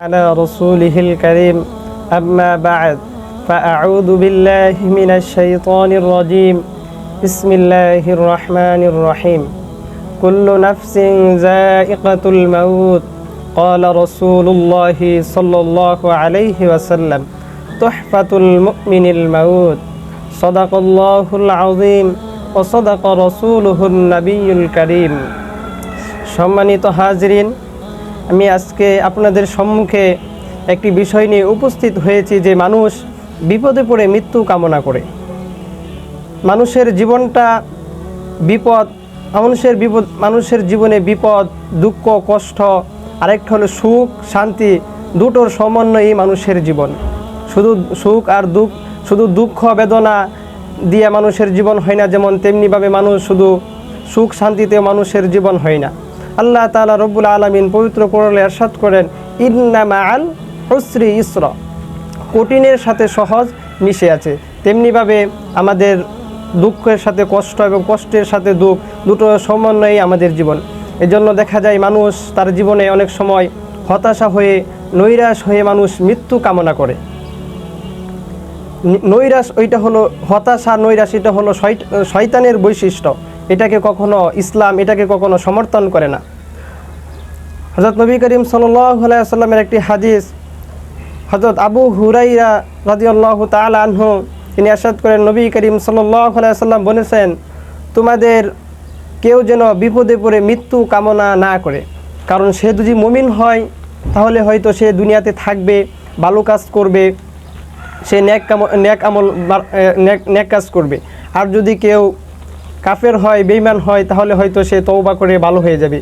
على رسوله الكريم أما بعد فأعوذ بالله من الشيطان الرجيم بسم الله الرحمن الرحيم كل نفس ذائقة الموت قال رسول الله صلى الله عليه وسلم تحفة المؤمن الموت صدق الله العظيم وصدق رسوله النبي الكريم সম্মানিত হাজরিন, আমি আজকে আপনাদের সম্মুখে একটি বিষয় নিয়ে উপস্থিত হয়েছি যে মানুষ বিপদে পড়ে মৃত্যু কামনা করে। মানুষের জীবনটা বিপদ, মানুষের জীবনে বিপদ, দুঃখ, কষ্ট, আরেকটা হলো সুখ, শান্তি, দুটোর সমন্বয়ই মানুষের জীবন। শুধু দুঃখ বেদনা দিয়ে মানুষের জীবন হয় না, যেমন তেমনিভাবে মানুষ শুধু সুখ শান্তিতেও মানুষের জীবন হয় না। আল্লাহ তাআলা রব্বুল আলামিন পবিত্র কোরআনে ইরশাদ করেন, ইন্না মাআল উসরি ইসরা, কঠিনের সাথে সহজ মিশে আছে। তেমনিভাবে আমাদের দুঃখের সাথে কষ্ট এবং কষ্টের সাথে দুঃখ, দুটো সমন্বয়েই আমাদের জীবন। এজন্য দেখা যায় মানুষ তার জীবনে অনেক সময় হতাশা হয়ে, নৈরাশ হয়ে মানুষ মৃত্যু কামনা করে। নৈরাশ ওইটা হলো হতাশা, নৈরাশ এটা হলো শয়তানের বৈশিষ্ট্য। এটাকে কখনো ইসলাম কখনো সমর্থন করে না। হযরত নবী করিম সাল্লাল্লাহু আলাইহি ওয়াসাল্লামের একটি হাদিস, হযরত আবু হুরাইরা রাদিয়াল্লাহু তাআলা আনহু তিনি ইরশাদ করেন, নবী করিম সাল্লাল্লাহু আলাইহি ওয়াসাল্লাম বলেছেন, তোমাদের কেউ যেন বিপদে পড়ে মৃত্যু কামনা না করে। কারণ সে যদি মুমিন হয় তাহলে হয়তো সে দুনিয়াতে থাকবে, ভালো কাজ করবে, সে নেক কাজ করবে। আর যদি কেউ কাফের হয়, বেঈমান হয়, তাহলে হয়তো সে তওবা করে ভালো হয়ে যাবে।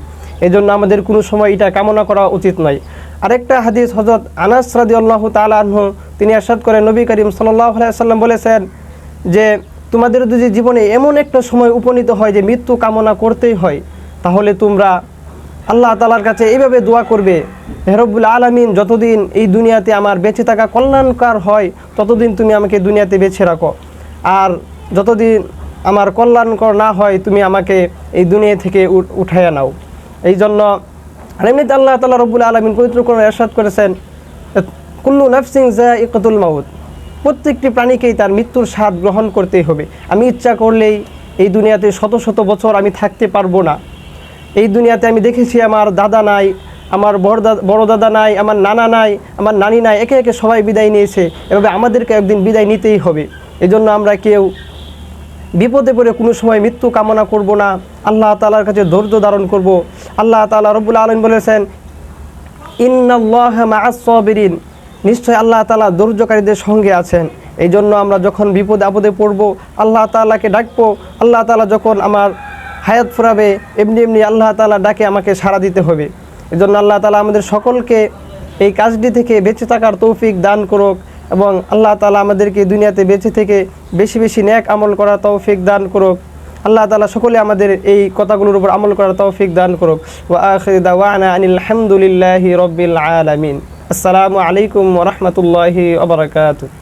এজন্য আমাদের কোনো সময় এটা কামনা করা উচিত নয়। আরেকটা হাদিস, হযরত আনাস রাদিয়াল্লাহু তাআলা আনহু তিনি ইরশাদ করেন, নবী করিম সাল্লাল্লাহু আলাইহি ওয়াসাল্লাম বলেছেন যে তোমাদের যদি জীবনে এমন একটা সময় উপনীত হয় যে মৃত্যু কামনা করতেই হয়, তাহলে তোমরা আল্লাহ তাআলার কাছে এইভাবে দোয়া করবে, হে রব্বুল আলামিন, যতদিন এই দুনিয়াতে আমার বেঁচে থাকা কল্যাণকর হয় ততদিন তুমি আমাকে দুনিয়াতে বেঁচে রাখো, আর যতদিন আমার কল্যাণকর না হয় তুমি আমাকে এই দুনিয়া থেকে উঠাইয়া নাও। এই জন্য এমনিতে আল্লাহ তাআলা রব্বুল আলামিন পবিত্র কোরআনে ইরশাদ করেছেন, কুল্লু নাফসিন যায়িকাতুল মাউত, প্রত্যেকটি প্রাণীকেই তার মৃত্যুর স্বাদ গ্রহণ করতেই হবে। আমি ইচ্ছা করলেই এই দুনিয়াতে শত শত বছর আমি থাকতে পারবো না। এই দুনিয়াতে আমি দেখেছি আমার দাদা নাই, আমার বড় দাদা নাই, আমার নানা নাই, আমার নানি নাই, একে একে সবাই বিদায় নিয়েছে। এভাবে আমাদেরকে একদিন বিদায় নিতেই হবে। এজন্য আমরা কেউ বিপদে পড়ে কোনো সময় মৃত্যু কামনা করব না, আল্লাহ তাআলার কাছে ধৈর্য ধারণ করব। আল্লাহ তাআলা রব্বুল আলামিন বলেছেন, ইন্নাল্লাহা মাআস সাবিরিন, নিশ্চয় আল্লাহ তাআলা ধৈর্যকারীদের সঙ্গে আছেন। এই জন্য আমরা যখন বিপদে আপদে পড়ব আল্লাহ তাআলাকে ডাকবো। আল্লাহ তাআলা যখন আমার হায়াত ফুরাবে এমনি আল্লাহ তাআলা ডাকে আমাকে সাড়া দিতে হবে। এই জন্য আল্লাহ তাআলা আমাদের সকলকে এই কাজটি থেকে বেঁচে থাকার তৌফিক দান করুক, এবং আল্লাহ তাআলা আমাদেরকে দুনিয়াতে বেঁচে থেকে বেশি বেশি নেক আমল করার তৌফিক দান করুক। আল্লাহ তাআলা সকলে আমাদের এই কথাগুলোর উপর আমল করার তৌফিক দান করুক। ওয়া আখিরু দাওয়ানা আনিল হামদুলিল্লাহি রাব্বিল আলামিন। আসসালামু আলাইকুম ওয়া রাহমাতুল্লাহি ওয়া বারাকাতুহু।